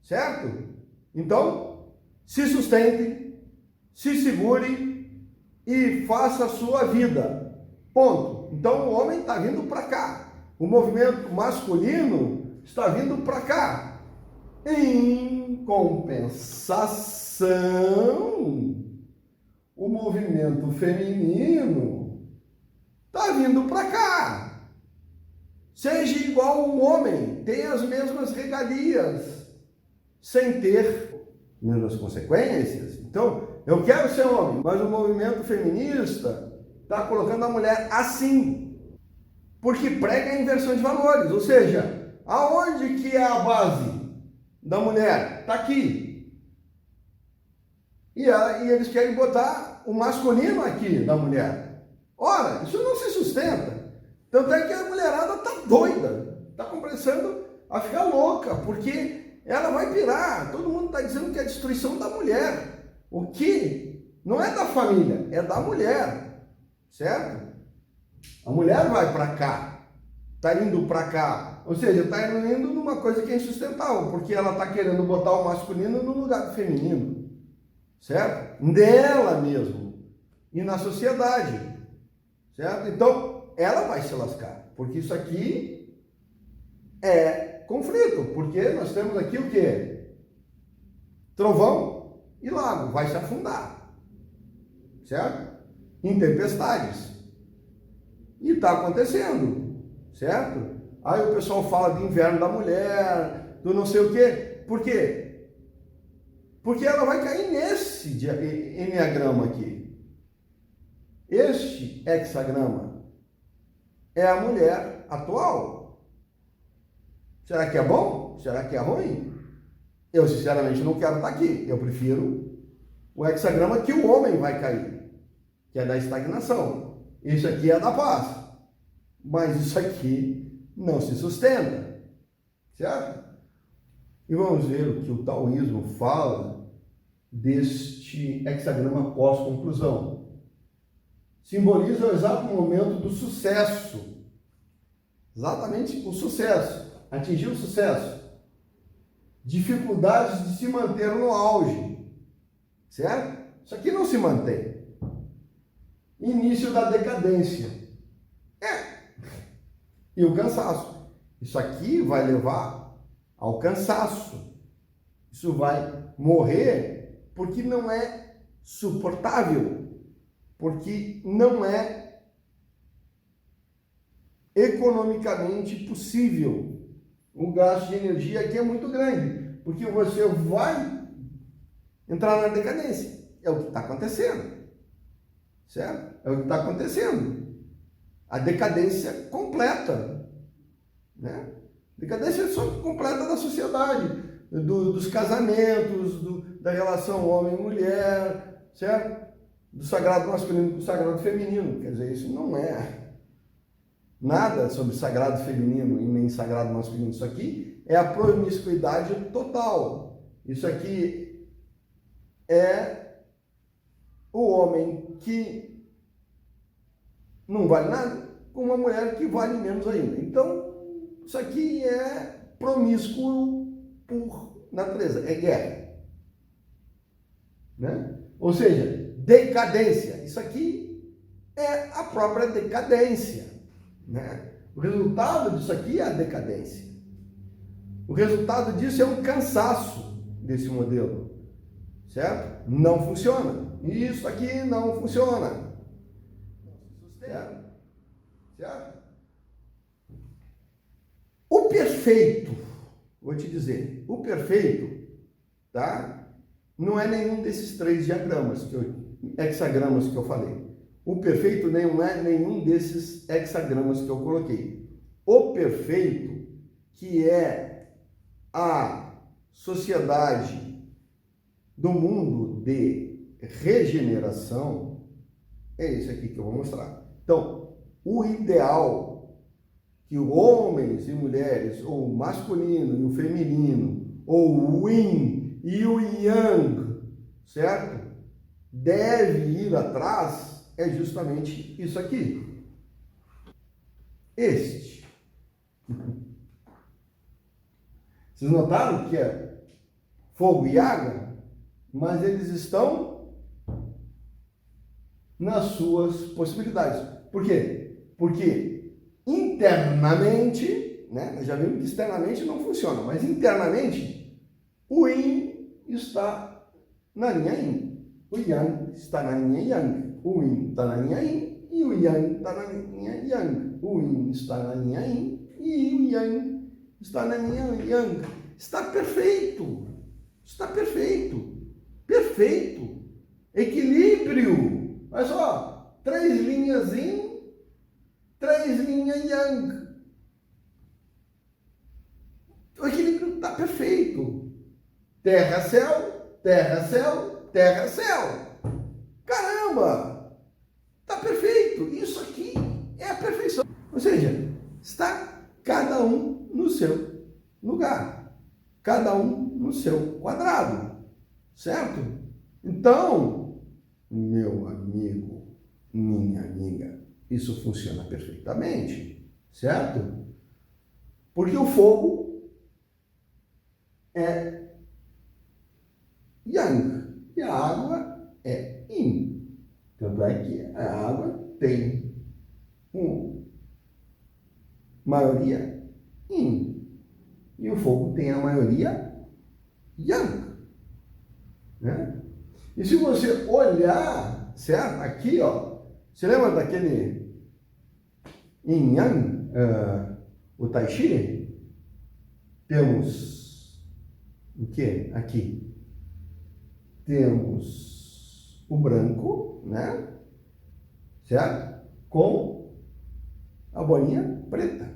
certo? Então, se sustente, se segure e faça a sua vida. Ponto. Então, o homem está vindo para cá. O movimento masculino está vindo para cá. Em compensação, o movimento feminino está vindo para cá. Seja igual um homem, tenha as mesmas regalias, sem ter menos consequências. Então, eu quero ser homem, mas o movimento feminista está colocando a mulher assim, porque prega a inversão de valores. Ou seja, aonde que é a base? da mulher está aqui. E eles querem botar o masculino aqui da mulher. Ora, isso não se sustenta. Tanto é que a mulherada está doida, está começando a ficar louca, porque ela vai pirar. Todo mundo está dizendo que é a destruição da mulher. O que não é da família, é da mulher, certo? A mulher vai para cá, está indo para cá, ou seja, está indo numa coisa que é insustentável, porque ela está querendo botar o masculino no lugar do feminino, certo? Dela mesmo e na sociedade, certo? Então, ela vai se lascar, porque isso aqui é conflito, porque nós temos aqui o quê? Trovão e lago, vai se afundar, certo? Em tempestades. E está acontecendo, certo? Aí o pessoal fala de inverno da mulher, do não sei o quê. Por quê? Porque ela vai cair nesse enneagrama aqui. Este hexagrama é a mulher atual. Será que é bom? Será que é ruim? Eu, sinceramente, não quero estar aqui. Eu prefiro o hexagrama que o homem vai cair, que é da estagnação. Isso aqui é da paz. Mas isso aqui não se sustenta. Certo? E vamos ver o que o taoísmo fala deste hexagrama pós-conclusão. Simboliza o exato momento do sucesso. Exatamente o sucesso. Atingir o sucesso. Dificuldades de se manter no auge. Certo? Isso aqui não se mantém. Início da decadência. E o cansaço. Isso aqui vai levar ao cansaço. Isso vai morrer porque não é suportável. Porque não é economicamente possível. O gasto de energia aqui é muito grande. Porque você vai entrar na decadência. É o que está acontecendo. Certo? É o que está acontecendo. A decadência completa, né? Decadência completa da sociedade, dos casamentos, da relação homem-mulher, certo? Do sagrado masculino com o sagrado feminino. Quer dizer, isso não é nada sobre sagrado feminino e nem sagrado masculino. Isso aqui é a promiscuidade total. Isso aqui é o homem que não vale nada, com uma mulher que vale menos ainda. Então, isso aqui é promíscuo por natureza, é guerra. Né? Ou seja, decadência. Isso aqui é a própria decadência. Né? O resultado disso aqui é a decadência. O resultado disso é um cansaço desse modelo. Certo? Não funciona. Isso aqui não funciona. Certo? O perfeito, vou te dizer, o perfeito, tá? Não é nenhum desses três hexagramas que eu falei. O perfeito não é nenhum desses hexagramas que eu coloquei. O perfeito, que é a sociedade do mundo de regeneração, é esse aqui que eu vou mostrar. Então, o ideal que homens e mulheres, ou o masculino e o feminino, ou o yin e o yang, certo? Deve ir atrás é justamente isso aqui. Este. Vocês notaram que é fogo e água? Mas eles estão nas suas possibilidades. Por quê? Porque internamente, né, nós já vimos que externamente não funciona, mas internamente o yin está na linha yin, o yang está na linha yang, o yin está na linha yin e o yang está na linha yang, o yin está na linha yin e o yang está na linha yang. Está perfeito, perfeito, equilíbrio. Olha só, 3 linhas yin, 3 linhas yang. O equilíbrio está perfeito. terra, céu, terra, céu, terra, céu. Caramba! Tá perfeito! Isso aqui é a perfeição. Ou seja, está cada um no seu lugar, cada um no seu quadrado, certo? Então, meu amigo, minha amiga, isso funciona perfeitamente, certo? Porque o fogo é Yang e a água é Yin. Tanto é que a água tem maioria Yin e o fogo tem a maioria Yang, né? E se você olhar, certo? Aqui, ó, você lembra daquele Yin Yang, o Tai Chi? Temos o que aqui? Temos o branco, né? Certo? Com a bolinha preta,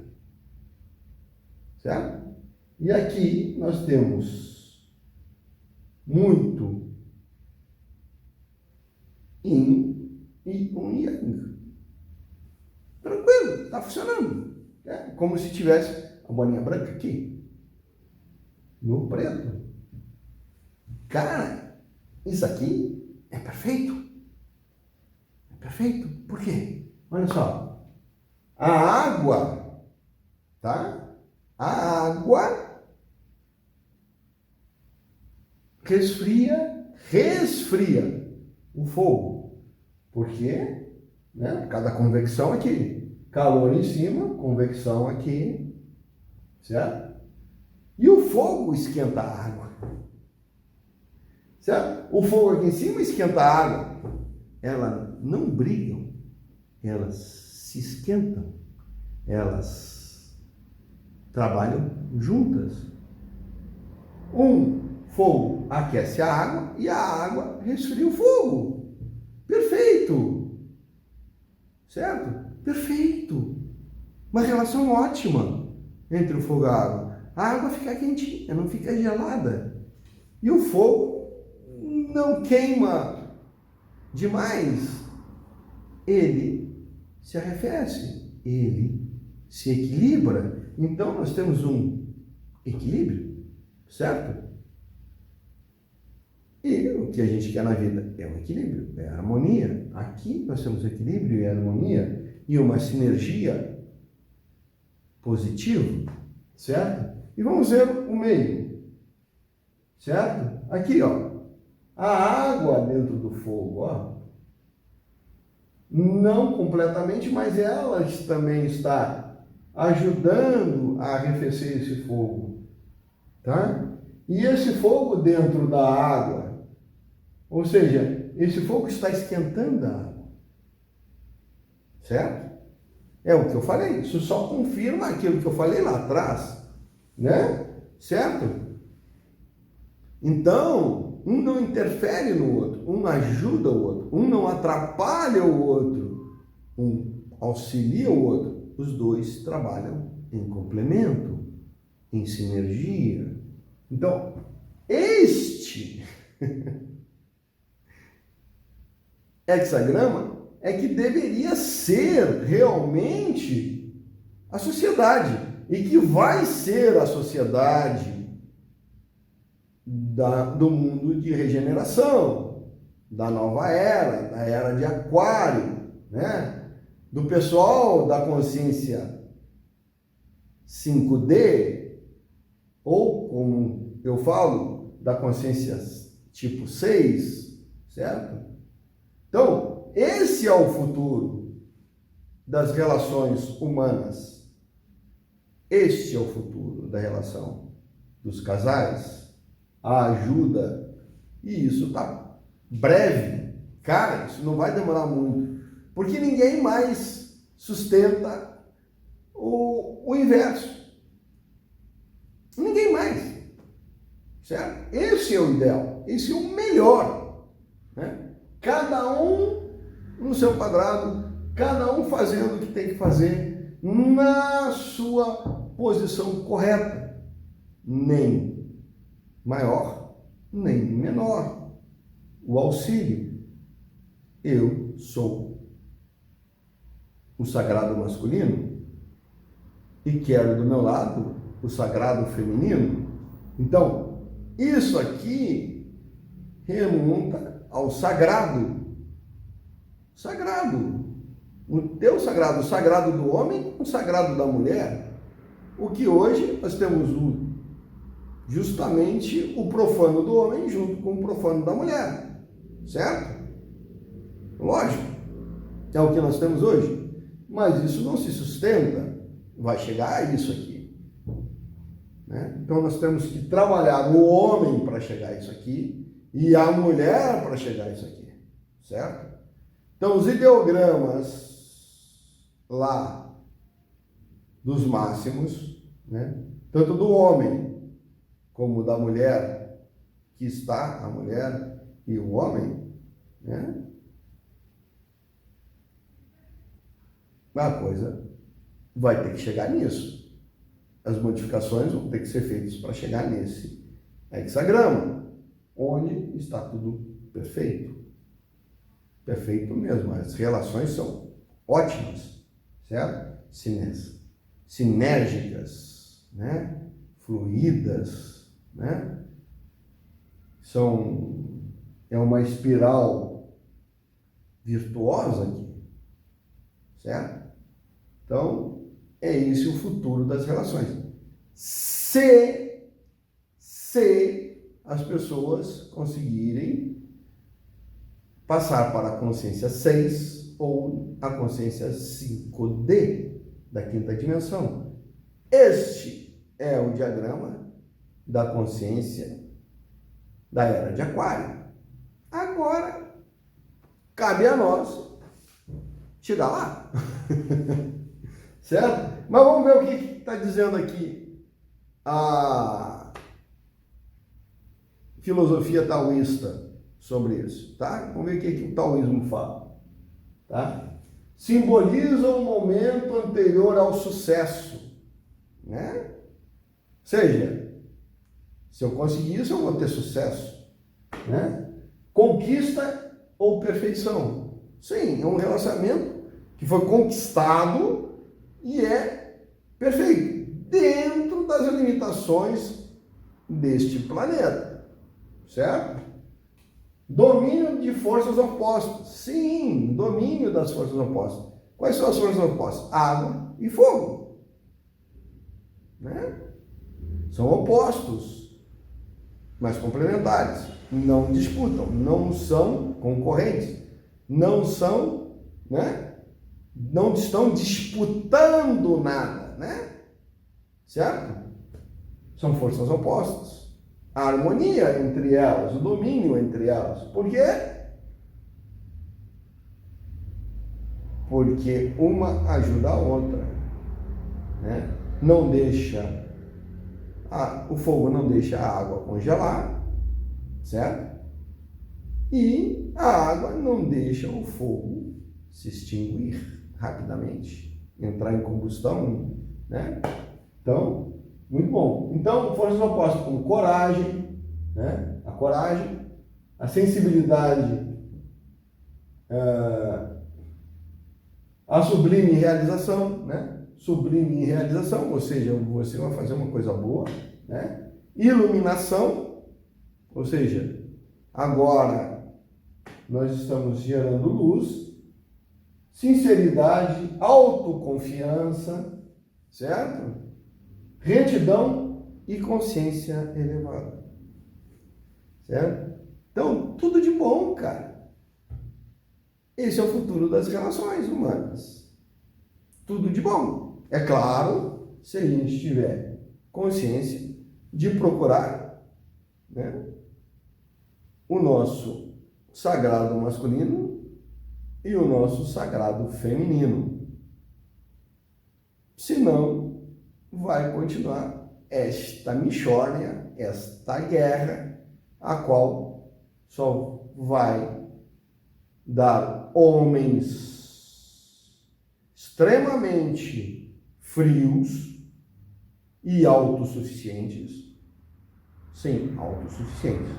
certo? E aqui nós temos muito Yin e um Yang. Tranquilo, está funcionando. É como se tivesse a bolinha branca aqui no preto. Cara, isso aqui é perfeito. É perfeito. Por quê? Olha só. A água, tá? A água resfria o fogo. Por quê? Né? Cada convecção aqui. Calor em cima, convecção aqui. Certo? E o fogo esquenta a água. Certo? O fogo aqui em cima esquenta a água. Elas não brigam. Elas se esquentam. Elas trabalham juntas. Um fogo aquece a água e a água resfria o fogo. Perfeito. Certo? Perfeito. Uma relação ótima entre o fogo e a água. A água fica quentinha, não fica gelada. E o fogo não queima demais. Ele se arrefece, ele se equilibra. Então nós temos um equilíbrio, certo? E o que a gente quer na vida é um equilíbrio, é a harmonia. Aqui nós temos equilíbrio e harmonia e uma sinergia positiva, certo? E vamos ver o meio, certo? Aqui, ó, a água dentro do fogo, ó, não completamente, mas ela também está ajudando a arrefecer esse fogo, tá? E esse fogo dentro da água, ou seja, esse fogo está esquentando a água, certo? É o que eu falei, isso só confirma aquilo que eu falei lá atrás, né? Certo? Então, um não interfere no outro, um ajuda o outro, um não atrapalha o outro, um auxilia o outro. Os dois trabalham em complemento, em sinergia. Então, este hexagrama é que deveria ser realmente a sociedade e que vai ser a sociedade do mundo de regeneração, da nova era, da era de Aquário, né? Do pessoal da consciência 5D, ou como eu falo, da consciência tipo 6, certo? Então, esse é o futuro das relações humanas. Este é o futuro da relação dos casais, a ajuda, e isso está breve. Cara, isso não vai demorar muito, porque ninguém mais sustenta o inverso. Ninguém mais, certo? Esse é o ideal, esse é o melhor, né? Cada um no seu quadrado, cada um fazendo o que tem que fazer na sua posição correta, nem maior, nem menor. O auxílio. Eu sou o sagrado masculino e quero do meu lado o sagrado feminino. Então, isso aqui remonta ao sagrado. Sagrado. O teu sagrado, o sagrado do homem, o sagrado da mulher. O que hoje nós temos justamente o profano do homem junto com o profano da mulher. Certo? Lógico. É o que nós temos hoje. Mas isso não se sustenta. Vai chegar a isso aqui. Né? Então nós temos que trabalhar o homem para chegar a isso aqui e a mulher para chegar a isso aqui. Certo? Então os ideogramas lá dos máximos, né? Tanto do homem como da mulher, que está a mulher e o homem, né? A coisa vai ter que chegar nisso. As modificações vão ter que ser feitas para chegar nesse hexagrama, onde está tudo perfeito. Perfeito mesmo. As relações são ótimas, certo? Sinérgicas, né? Fluídas, né? É uma espiral virtuosa aqui, certo? Então, é esse o futuro das relações. Se as pessoas conseguirem passar para a consciência 6 ou a consciência 5D da quinta dimensão. Este é o diagrama da consciência da era de Aquário. Agora, cabe a nós chegar lá. Certo? Mas vamos ver o que está dizendo aqui a filosofia taoísta sobre isso, tá? Vamos ver o que o taoísmo fala, tá? Simboliza um momento anterior ao sucesso, né? Ou seja, se eu conseguir isso, eu vou ter sucesso, né? Conquista ou perfeição? Sim, é um relacionamento que foi conquistado e é perfeito, dentro das limitações deste planeta, certo? Domínio de forças opostas. Sim, domínio das forças opostas. Quais são as forças opostas? Água e fogo. Né? São opostos, mas complementares. Não disputam, não são concorrentes. Não são, né? Não estão disputando nada, né? Certo? São forças opostas. A harmonia entre elas, o domínio entre elas. Por quê? Porque uma ajuda a outra, né? Não deixa o fogo não deixa a água congelar, certo? E a água não deixa o fogo se extinguir rapidamente, entrar em combustão, né? Então, muito bom. Então, forças opostas como coragem, né? A coragem, a sensibilidade, a sublime realização, né? Sublime realização, ou seja, você vai fazer uma coisa boa, né? Iluminação, ou seja, agora nós estamos gerando luz, sinceridade, autoconfiança, certo? Retidão e consciência elevada, certo? Então, tudo de bom, cara. Esse é o futuro das relações humanas. Tudo de bom. É claro, se a gente tiver consciência de procurar, né, o nosso sagrado masculino e o nosso sagrado feminino. Senão, vai continuar esta mixórnia, esta guerra, a qual só vai dar homens extremamente frios e autossuficientes. Sim, autossuficientes.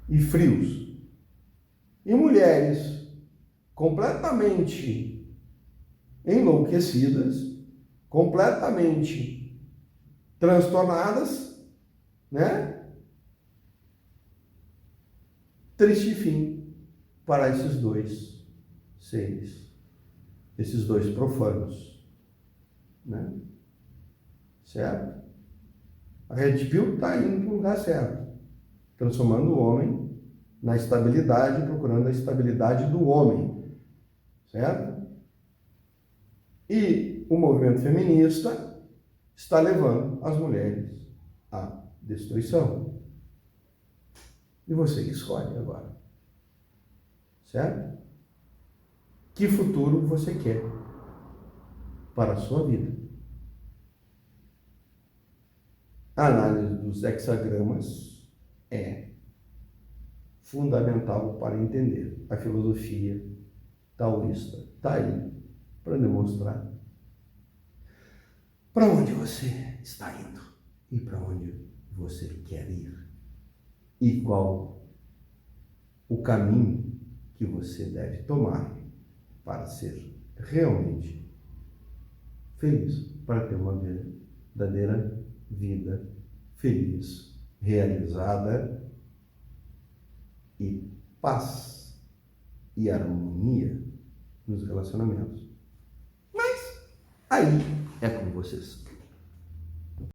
e frios. E mulheres completamente enlouquecidas, completamente transtornadas, né? Triste fim para esses dois seres, esses dois profanos, né? Certo? A Red Pill está indo para o lugar certo, transformando o homem na estabilidade, procurando a estabilidade do homem, certo? E o movimento feminista está levando as mulheres à destruição. E você que escolhe agora, certo? Que futuro você quer para a sua vida? A análise dos hexagramas é fundamental para entender. A filosofia taoísta está aí para demonstrar para onde você está indo e para onde você quer ir e qual o caminho que você deve tomar para ser realmente feliz, para ter uma verdadeira vida feliz, realizada e paz e harmonia nos relacionamentos. Mas aí é com vocês.